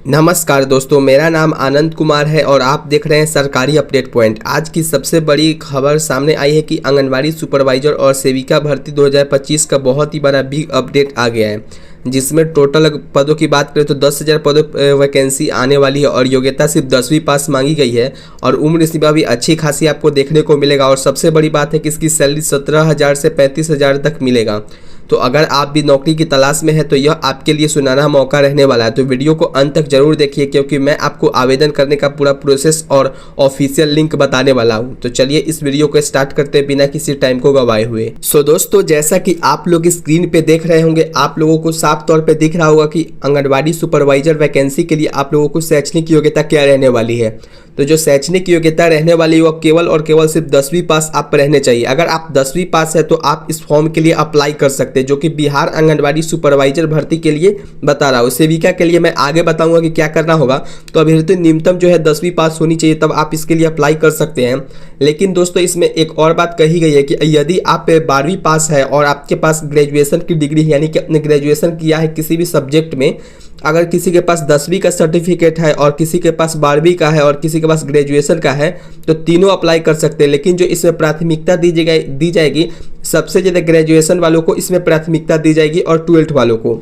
नमस्कार दोस्तों, मेरा नाम आनंद कुमार है और आप देख रहे हैं सरकारी अपडेट पॉइंट। आज की सबसे बड़ी खबर सामने आई है कि आंगनबाड़ी सुपरवाइजर और सेविका भर्ती 2025 का बहुत ही बड़ा बिग अपडेट आ गया है, जिसमें टोटल पदों की बात करें तो 10,000 पदों वैकेंसी आने वाली है और योग्यता सिर्फ 10वीं पास मांगी गई है और उम्र सीमा भी अच्छी खासी आपको देखने को मिलेगा। और सबसे बड़ी बात है कि इसकी सैलरी 17,000 से 35,000 तक मिलेगा। तो अगर आप भी नौकरी की तलाश में हैं तो यह आपके लिए सुनहरा मौका रहने वाला है। तो वीडियो को अंत तक जरूर देखिए, क्योंकि मैं आपको आवेदन करने का पूरा प्रोसेस और ऑफिशियल लिंक बताने वाला हूं। तो चलिए इस वीडियो को स्टार्ट करते हैं बिना किसी टाइम को गवाए हुए। सो दोस्तों, जैसा कि आप लोग स्क्रीन पे देख रहे होंगे, आप लोगों को साफ तौर पे दिख रहा होगा कि आंगनबाड़ी सुपरवाइजर वैकेंसी के लिए आप लोगों को शैक्षणिक योग्यता क्या रहने वाली है। तो जो शैक्षणिक योग्यता रहने वाली है वो केवल और केवल सिर्फ 10वीं पास आप रहने चाहिए। अगर आप 10वीं पास है तो आप इस फॉर्म के लिए अप्लाई कर सकते हैं, जो कि बिहार आंगनबाड़ी सुपरवाइजर भर्ती के लिए बता रहा हूँ। सेविका के लिए मैं आगे बताऊंगा कि क्या करना होगा। तो अभी तो न्यूनतम जो है 10वीं पास होनी चाहिए, तब आप इसके लिए अप्लाई कर सकते हैं। लेकिन दोस्तों, इसमें एक और बात कही गई है कि यदि आप 12वीं पास है और आपके पास ग्रेजुएशन की डिग्री है, यानी कि आपने ग्रेजुएशन किया है किसी भी सब्जेक्ट में, अगर किसी के पास 10वीं का सर्टिफिकेट है और किसी के पास 12वीं का है और किसी के पास ग्रेजुएशन का है, तो तीनों अप्लाई कर सकते हैं। लेकिन जो इसमें प्राथमिकता दी जाएगी, सबसे ज़्यादा ग्रेजुएशन वालों को इसमें प्राथमिकता दी जाएगी और 12th वालों को।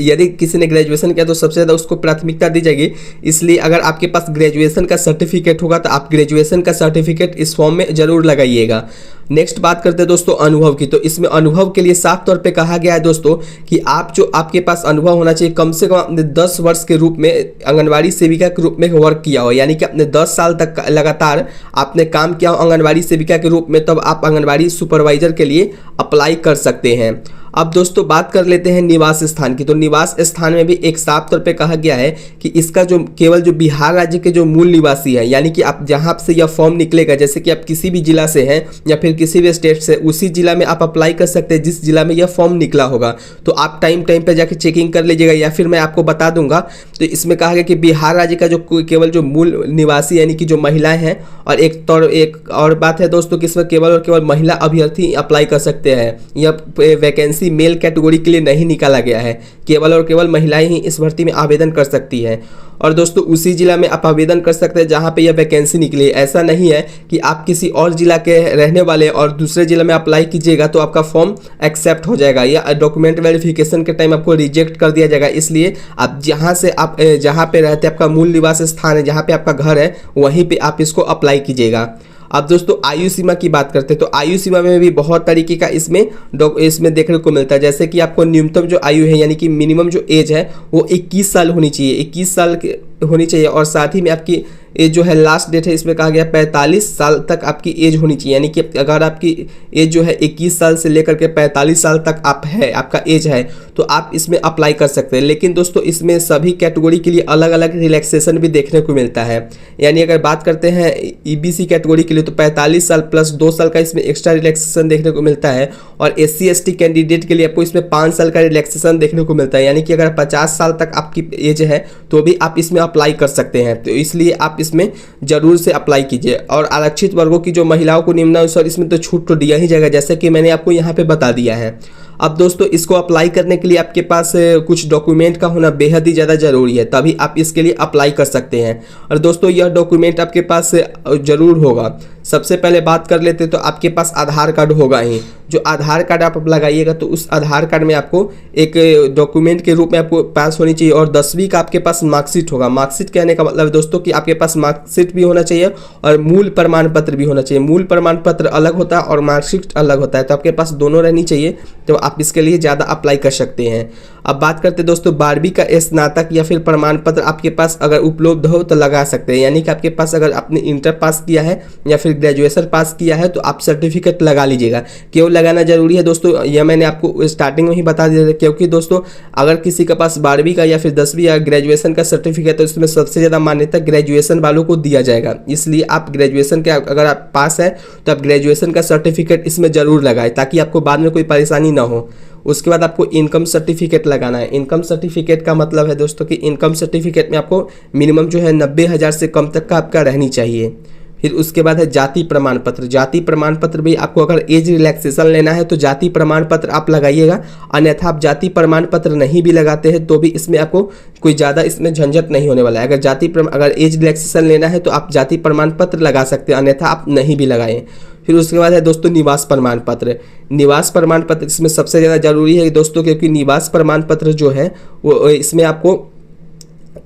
यदि किसी ने ग्रेजुएशन किया तो सबसे ज़्यादा उसको प्राथमिकता दी जाएगी। इसलिए अगर आपके पास ग्रेजुएशन का सर्टिफिकेट होगा तो आप ग्रेजुएशन का सर्टिफिकेट इस फॉर्म में जरूर लगाइएगा। नेक्स्ट बात करते हैं दोस्तों अनुभव की। तो इसमें अनुभव के लिए साफ तौर पे कहा गया है दोस्तों कि आपके पास अनुभव होना चाहिए, कम से कम आपने 10 वर्ष के रूप में आंगनबाड़ी सेविका के रूप में वर्क किया हो, यानी कि आपने 10 साल तक लगातार आपने काम किया हो आंगनबाड़ी सेविका के रूप में, तब आप आंगनबाड़ी सुपरवाइजर के लिए अप्लाई कर सकते हैं। अब दोस्तों बात कर लेते हैं निवास स्थान की। तो निवास स्थान में भी एक साफ तौर पे कहा गया है कि इसका जो केवल जो बिहार राज्य के जो मूल निवासी है, यानी कि आप जहां से यह फॉर्म निकलेगा, जैसे कि आप किसी भी जिला से हैं या फिर किसी भी स्टेट से, उसी जिला में आप अप्लाई कर सकते हैं जिस जिला में यह फॉर्म निकला होगा। तो आप टाइम पे जाके चेकिंग कर लीजिएगा, या फिर मैं आपको बता दूंगा। तो इसमें कहा गया कि बिहार राज्य का जो केवल जो मूल निवासी यानी कि जो महिलाएं हैं, और एक और बात है दोस्तों कि इसमें केवल और केवल महिला अभ्यर्थी अप्लाई कर सकते हैं। यह वैकेंसी मेल कैटेगरी के लिए नहीं निकाला गया है, केवल और केवल महिलाएं ही इस भर्ती में आवेदन कर सकती हैं। और दोस्तों उसी जिला में आप आवेदन कर सकते हैं जहां पे यह वैकेंसी निकली है। ऐसा नहीं है कि आप किसी और जिला के रहने वाले और दूसरे जिला में अप्लाई कीजिएगा तो आपका फॉर्म एक्सेप्ट हो जाएगा, या डॉक्यूमेंट वेरिफिकेशन के टाइम आपको रिजेक्ट कर दिया जाएगा। इसलिए आप जहां पे रहते हैं, आपका मूल निवास स्थान है, जहां पे आपका घर है, वहीं पे आप इसको अप्लाई कीजिएगा। अब दोस्तों आयु सीमा की बात करते हैं। तो आयु सीमा में भी बहुत तरीके का इसमें देखने को मिलता है। जैसे कि आपको न्यूनतम जो आयु है, यानी कि मिनिमम जो एज है वो 21 साल होनी चाहिए, 21 साल होनी चाहिए। और साथ ही में आपकी एज जो है, लास्ट डेट है इसमें कहा गया 45 साल तक आपकी एज होनी चाहिए। यानी कि अगर आपकी एज जो है 21 साल से लेकर के 45 साल तक आपका एज है, तो आप इसमें अप्लाई कर सकते हैं। लेकिन दोस्तों इसमें सभी कैटेगरी के लिए अलग अलग रिलैक्सेशन भी देखने को मिलता है। यानी अगर बात करते हैं ईबीसी कैटेगरी के लिए तो 45 साल प्लस 2 साल का इसमें एक्स्ट्रा रिलैक्सेशन देखने को मिलता है। और SC/ST कैंडिडेट के लिए आपको इसमें 5 साल का रिलैक्सेशन देखने को मिलता है। यानी कि अगर 50 साल तक आपकी एज है तो भी आप इसमें अप्लाई कर सकते हैं। तो इसलिए आप इसमें जरूर से अप्लाई कीजिए। और आरक्षित वर्गों की जो महिलाओं को निम्नानुसार इसमें तो छूट तो दिया ही जाएगा, जैसे कि मैंने आपको यहाँ पे बता दिया है। अब दोस्तों इसको अप्लाई करने के लिए आपके पास कुछ डॉक्यूमेंट का होना बेहद ही ज़्यादा जरूरी है, तभी आप इसके लिए अप्लाई कर सकते हैं। और दोस्तों यह डॉक्यूमेंट आपके पास जरूर होगा। सबसे पहले बात कर लेते तो आपके पास आधार कार्ड होगा ही। जो आधार कार्ड आप लगाइएगा तो उस आधार कार्ड में आपको एक डॉक्यूमेंट के रूप में आपको पास होनी चाहिए। और 10वीं का आपके पास मार्कशीट होगा। मार्कशीट कहने का मतलब है दोस्तों कि आपके पास मार्कशीट भी होना चाहिए और मूल प्रमाण पत्र भी होना चाहिए। मूल प्रमाण पत्र अलग होता है और मार्कशीट अलग होता है, तो आपके पास दोनों रहनी चाहिए। तो आप इसके लिए ज़्यादा अप्लाई कर सकते हैं। अब बात करते हैं दोस्तों 12वीं का स्नातक या फिर प्रमाण पत्र आपके पास अगर उपलब्ध हो तो लगा सकते हैं। यानी कि आपके पास अगर आपने इंटर पास किया है या फिर ग्रेजुएशन पास किया है तो आप सर्टिफिकेट लगा लीजिएगा। क्यों लगाना जरूरी है दोस्तों, यह मैंने आपको स्टार्टिंग में ही बता दिया था। क्योंकि दोस्तों अगर किसी के पास 12वीं का या फिर 10वीं या ग्रेजुएशन का सर्टिफिकेट है तो इसमें सबसे ज़्यादा मान्यता ग्रेजुएशन वालों को दिया जाएगा। इसलिए आप ग्रेजुएशन के अगर आप पास है तो आप ग्रेजुएशन का सर्टिफिकेट इसमें ज़रूर लगाएं, ताकि आपको बाद में कोई परेशानी ना हो। उसके बाद आपको इनकम सर्टिफिकेट लगाना है। इनकम सर्टिफिकेट का मतलब है दोस्तों कि इनकम सर्टिफिकेट में आपको मिनिमम जो है 90,000 से कम तक का आपका रहनी चाहिए। फिर उसके बाद है जाति प्रमाण पत्र। जाति प्रमाण पत्र भी आपको अगर एज रिलैक्सेशन लेना है तो जाति प्रमाण पत्र आप लगाइएगा, अन्यथा आप जाति प्रमाण पत्र नहीं भी लगाते हैं तो भी इसमें आपको कोई ज़्यादा इसमें झंझट नहीं होने वाला है। अगर एज रिलैक्सेशन लेना है तो आप जाति प्रमाण पत्र लगा सकते हैं, अन्यथा आप नहीं भी लगाएं। फिर उसके बाद है दोस्तों निवास प्रमाण पत्र। निवास प्रमाण पत्र इसमें सबसे ज़्यादा जरूरी है दोस्तों, क्योंकि निवास प्रमाण पत्र जो है वो इसमें आपको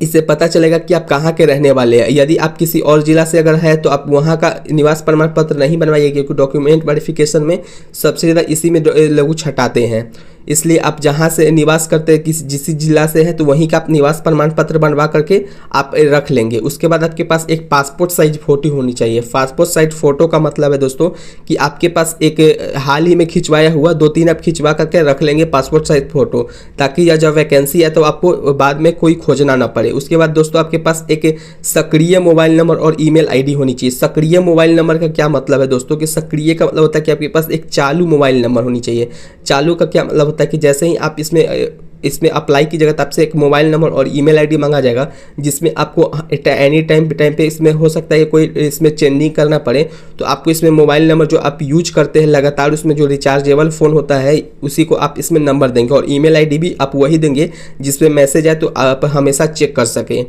इससे पता चलेगा कि आप कहाँ के रहने वाले हैं। यदि आप किसी और जिला से अगर है तो आप वहाँ का निवास प्रमाण पत्र नहीं बनवाइए, क्योंकि डॉक्यूमेंट वेरिफिकेशन में सबसे ज़्यादा इसी में लोग छटाते हैं। इसलिए आप जहाँ से निवास करते हैं जिस जिला से है तो वहीं का आप निवास प्रमाण पत्र बनवा करके आप रख लेंगे। उसके बाद आपके पास एक पासपोर्ट साइज फोटो होनी चाहिए। पासपोर्ट साइज फोटो का मतलब है दोस्तों कि आपके पास एक हाल ही में खिंचवाया हुआ 2-3 आप खिंचवा करके रख लेंगे पासपोर्ट साइज फोटो, ताकि यह जब वैकेंसी है तो आपको बाद में कोई खोजना ना पड़े। उसके बाद दोस्तों आपके पास एक सक्रिय मोबाइल नंबर और ईमेल आईडी होनी चाहिए। सक्रिय मोबाइल नंबर का क्या मतलब है दोस्तों कि सक्रिय का मतलब होता है कि आपके पास एक चालू मोबाइल नंबर होनी चाहिए। चालू का क्या मतलब होता है कि जैसे ही आप इसमें अप्लाई की जगह तो आपसे एक मोबाइल नंबर और ईमेल आईडी मांगा जाएगा, जिसमें आपको एनी टाइम पे इसमें हो सकता है कि कोई इसमें चेंजिंग करना पड़े, तो आपको इसमें मोबाइल नंबर जो आप यूज करते हैं लगातार उसमें जो रिचार्जेबल फ़ोन होता है उसी को आप इसमें नंबर देंगे, और ईमेल आईडी भी आप वही देंगे जिसमें मैसेज आए तो आप हमेशा चेक कर सकें।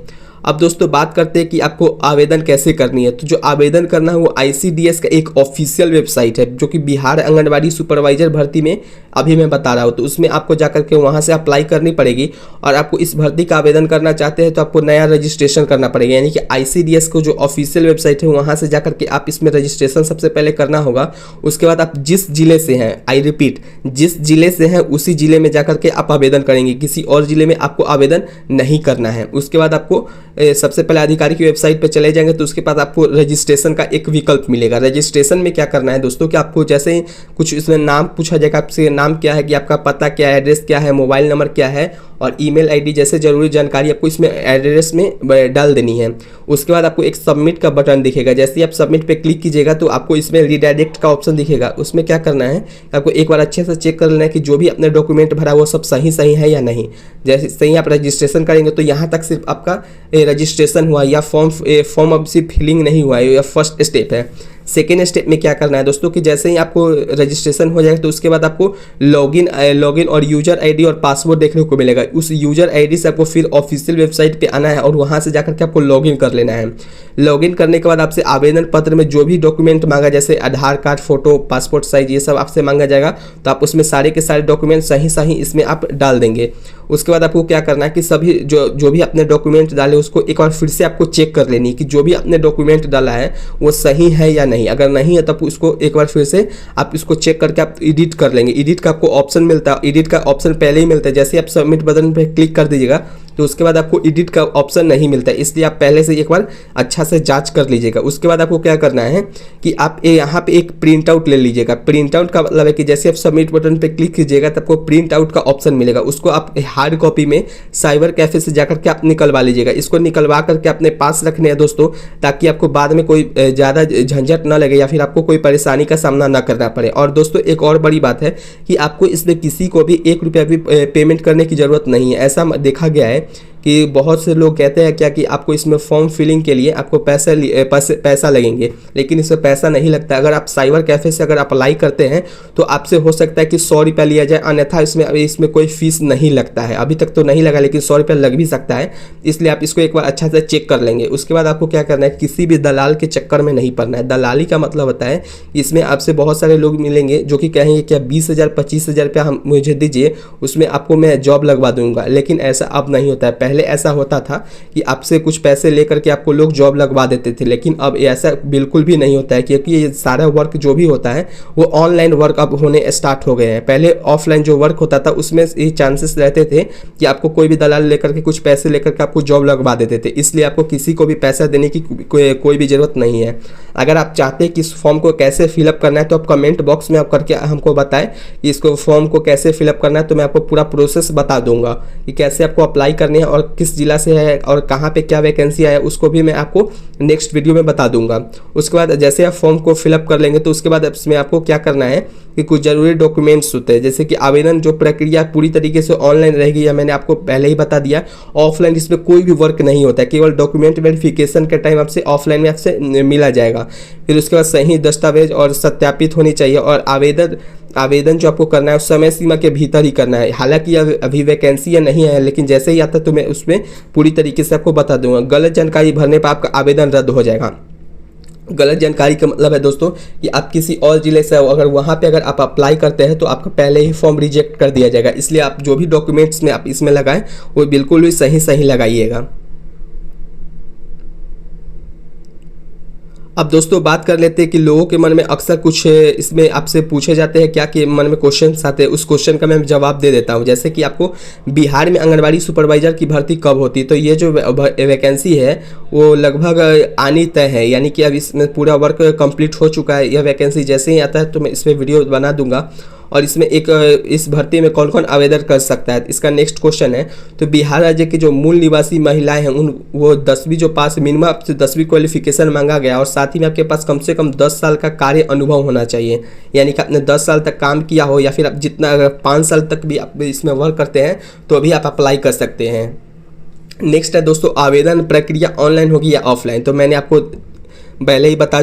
अब दोस्तों बात करते हैं कि आपको आवेदन कैसे करनी है। तो जो आवेदन करना है वो ICDS का एक ऑफिशियल वेबसाइट है, जो कि बिहार आंगनबाड़ी सुपरवाइजर भर्ती में अभी मैं बता रहा हूँ। तो उसमें आपको जाकर के वहाँ से अप्लाई करनी पड़ेगी, और आपको इस भर्ती का आवेदन करना चाहते हैं तो आपको नया रजिस्ट्रेशन करना पड़ेगा। यानी कि ICDS को जो ऑफिशियल वेबसाइट है वहाँ से जाकर के आप इसमें रजिस्ट्रेशन सबसे पहले करना होगा। उसके बाद आप जिस जिले से हैं, आई रिपीट, जिस जिले से हैं उसी जिले में जाकर के आप आवेदन करेंगे, किसी और जिले में आपको आवेदन नहीं करना है। उसके बाद आपको सबसे पहले अधिकारी की वेबसाइट पे चले जाएंगे तो उसके बाद आपको रजिस्ट्रेशन का एक विकल्प मिलेगा। रजिस्ट्रेशन में क्या करना है दोस्तों कि आपको जैसे ही कुछ इसमें नाम पूछा जाएगा, आपसे नाम क्या है, कि आपका पता क्या है, एड्रेस क्या है, मोबाइल नंबर क्या है और ईमेल आईडी जैसे जरूरी जानकारी आपको इसमें एड्रेस में डाल देनी है। उसके बाद आपको एक सबमिट का बटन दिखेगा। जैसे ही आप सबमिट पे क्लिक कीजिएगा तो आपको इसमें रीडायरेक्ट का ऑप्शन दिखेगा। उसमें क्या करना है, आपको एक बार अच्छे से चेक कर लेना है कि जो भी अपने डॉक्यूमेंट भरा वो सब सही है या नहीं। जैसे सही आप रजिस्ट्रेशन करेंगे तो यहाँ तक सिर्फ आपका रजिस्ट्रेशन हुआ या फॉर्म अब सिर्फ फिलिंग नहीं हुआ है, या फर्स्ट स्टेप है। सेकेंड स्टेप में क्या करना है दोस्तों कि जैसे ही आपको रजिस्ट्रेशन हो जाएगा तो उसके बाद आपको लॉगिन और यूजर आईडी और पासवर्ड देखने को मिलेगा। उस यूजर आईडी से आपको फिर ऑफिशियल वेबसाइट पे आना है और वहां से जाकर के आपको लॉगिन कर लेना है। लॉगिन करने के बाद आपसे आवेदन पत्र में जो भी डॉक्यूमेंट मांगा, जैसे आधार कार्ड, फोटो, पासपोर्ट साइज, ये सब आपसे मांगा जाएगा, तो आप उसमें सारे के सारे डॉक्यूमेंट सही इसमें आप डाल देंगे। उसके बाद आपको क्या करना है कि सभी जो भी अपने डॉक्यूमेंट डाले उसको एक बार फिर से आपको चेक कर लेनी है कि जो भी आपने डॉक्यूमेंट डाला है वो सही है या नहीं। अगर नहीं है तब उसको एक बार फिर से आप इसको चेक करके आप एडिट कर लेंगे। एडिट का आपको ऑप्शन मिलता है, एडिट का ऑप्शन पहले ही मिलता है। जैसे आप सबमिट बटन पर क्लिक कर दीजिएगा तो उसके बाद आपको एडिट का ऑप्शन नहीं मिलता है, इसलिए आप पहले से एक बार अच्छा से जांच कर लीजिएगा। उसके बाद आपको क्या करना है कि आप यहाँ पे एक प्रिंट आउट ले लीजिएगा। प्रिंट आउट का मतलब है कि जैसे आप सबमिट बटन पे क्लिक कीजिएगा तब आपको प्रिंट आउट का ऑप्शन मिलेगा। उसको आप हार्ड कॉपी में साइबर कैफे से जाकर के आप निकलवा लीजिएगा। इसको निकलवा करके अपने पास रखने हैं दोस्तों, ताकि आपको बाद में कोई ज़्यादा झंझट ना लगे या फिर आपको कोई परेशानी का सामना ना करना पड़े। और दोस्तों एक और बड़ी बात है कि आपको इसमें किसी को भी 1 रुपया भी पेमेंट करने की ज़रूरत नहीं है। ऐसा देखा गया है कि बहुत से लोग कहते हैं क्या कि आपको इसमें फॉर्म फिलिंग के लिए आपको पैसा लगेंगे, लेकिन इसमें पैसा नहीं लगता। अगर आप साइबर कैफे से अगर अप्लाई करते हैं तो आपसे हो सकता है कि 100 रुपया लिया जाए, अन्यथा इसमें कोई फीस नहीं लगता है। अभी तक तो नहीं लगा, लेकिन 100 रुपया लग भी सकता है, इसलिए आप इसको एक बार अच्छा से चेक कर लेंगे। उसके बाद आपको क्या करना है, किसी भी दलाल के चक्कर में नहीं पड़ना है। दलाली का मतलब होता है कि इसमें आपसे बहुत सारे लोग मिलेंगे जो कि कहेंगे क्या 20,000 25,000 रुपया हम मुझे दीजिए, उसमें आपको मैं जॉब लगवा दूंगा। लेकिन ऐसा अब नहीं होता है। पहले ऐसा होता था कि आपसे कुछ पैसे लेकर के आपको लोग जॉब लगवा देते थे, लेकिन अब ऐसा बिल्कुल भी नहीं होता है, क्योंकि ये सारा वर्क जो भी होता है वो ऑनलाइन वर्क अब होने स्टार्ट हो गए हैं। पहले ऑफलाइन जो वर्क होता था उसमें ये चांसेस रहते थे कि आपको कोई भी दलाल लेकर के कुछ पैसे लेकर के आपको जॉब लगवा देते थे, इसलिए आपको किसी को भी पैसा देने की कोई भी जरूरत नहीं है। अगर आप चाहते हैं कि इस फॉर्म को कैसे फिलअप करना है तो आप कमेंट बॉक्स में आप करके हमको बताएं कि इसको फॉर्म को कैसे फिलअप करना है, तो मैं आपको पूरा प्रोसेस बता दूंगा कि कैसे आपको अप्लाई करनी है और किस जिला से है और कहाँ पे क्या वैकेंसी आया, उसको भी मैं आपको नेक्स्ट वीडियो में बता दूंगा। उसके बाद जैसे आप फॉर्म को फिलअप कर लेंगे तो उसके बाद इसमें आपको क्या करना है कि कुछ जरूरी डॉक्यूमेंट्स होते हैं, जैसे कि आवेदन जो प्रक्रिया पूरी तरीके से ऑनलाइन रहेगी, या मैंने आपको पहले ही बता दिया। ऑफलाइन इसमें कोई भी वर्क नहीं होता है, केवल डॉक्यूमेंट वेरिफिकेशन के टाइम आपसे ऑफलाइन में आपसे मिला जाएगा। फिर उसके बाद सही दस्तावेज और सत्यापित होनी चाहिए, और आवेदन जो आपको करना है उस समय सीमा के भीतर ही करना है। हालांकि अभी वैकेंसी या नहीं है, लेकिन जैसे ही आता तो मैं उसमें पूरी तरीके से आपको बता दूंगा। गलत जानकारी भरने पर आपका आवेदन रद्द हो जाएगा। गलत जानकारी का मतलब है दोस्तों कि आप किसी और जिले से अगर वहाँ पे अगर आप अप्लाई करते हैं तो आपका पहले ही फॉर्म रिजेक्ट कर दिया जाएगा। इसलिए आप जो भी डॉक्यूमेंट्स में आप इसमें लगाएं वो बिल्कुल भी सही लगाइएगा। अब दोस्तों बात कर लेते हैं कि लोगों के मन में अक्सर कुछ इसमें आपसे पूछे जाते हैं क्या कि मन में क्वेश्चन आते हैं, उस क्वेश्चन का मैं जवाब दे देता हूं। जैसे कि आपको बिहार में आंगनबाड़ी सुपरवाइजर की भर्ती कब होती है, तो ये जो वैकेंसी है वो लगभग आनी तय है, यानी कि अब इसमें पूरा वर्क कंप्लीट हो चुका है। यह वैकेंसी जैसे ही आता है तो मैं इस पर वीडियो बना दूंगा, और इसमें इस भर्ती में कौन कौन आवेदन कर सकता है। इसका नेक्स्ट क्वेश्चन है, तो बिहार राज्य की जो मूल निवासी महिलाएं हैं वो 10वीं जो पास मिनिमम आपसे 10वीं क्वालिफिकेशन मांगा गया, और साथ ही में आपके पास कम से कम 10 साल का कार्य अनुभव होना चाहिए, यानी कि आपने 10 साल तक काम किया हो, या फिर आप जितना अगर 5 साल तक भी आप इसमें वर्क करते हैं तो भी आप अप्लाई कर सकते हैं। नेक्स्ट है दोस्तों, आवेदन प्रक्रिया ऑनलाइन होगी या ऑफलाइन, तो मैंने आपको पहले ही बता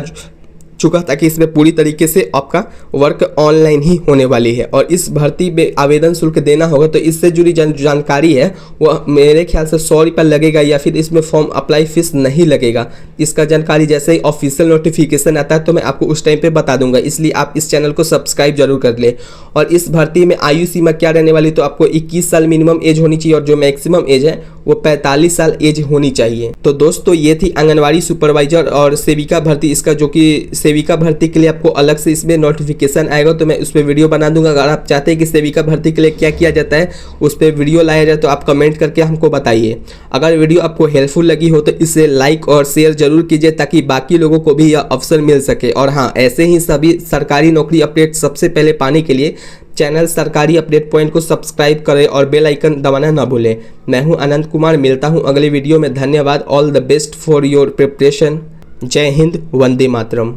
चुका था कि इसमें पूरी तरीके से आपका वर्क ऑनलाइन ही होने वाली है, और इस भर्ती में आवेदन शुल्क देना होगा। तो इससे जुड़ी जानकारी है वो मेरे ख्याल से 100 रुपये लगेगा, या फिर इसमें फॉर्म अप्लाई फीस नहीं लगेगा। इसका जानकारी जैसे ही ऑफिशियल नोटिफिकेशन आता है तो मैं आपको उस टाइम पे बता दूंगा, इसलिए आप इस चैनल को सब्सक्राइब जरूर कर लें। और इस भर्ती में आयु सीमा क्या रहने वाली, तो आपको 21 साल मिनिमम एज होनी चाहिए, और जो मैक्सिमम एज है वो 45 साल एज होनी चाहिए। तो दोस्तों ये थी आंगनबाड़ी सुपरवाइजर और सेविका भर्ती। इसका जो कि सेविका भर्ती के लिए आपको अलग से इसमें नोटिफिकेशन आएगा, तो मैं उस पर वीडियो बना दूंगा। अगर आप चाहते हैं कि सेविका भर्ती के लिए क्या किया जाता है उस पर वीडियो लाया जाए तो आप कमेंट करके हमको बताइए। अगर वीडियो आपको हेल्पफुल लगी हो तो इसे लाइक और शेयर जरूर कीजिए, ताकि बाकी लोगों को भी यह अवसर मिल सके। और हाँ, ऐसे ही सभी सरकारी नौकरी अपडेट सबसे पहले पाने के लिए चैनल सरकारी अपडेट पॉइंट को सब्सक्राइब करें और बेल आइकन दबाना ना भूलें। मैं हूं अनंत कुमार, मिलता हूं अगले वीडियो में। धन्यवाद। All the best for your preparation. जय हिंद, वंदे मातरम।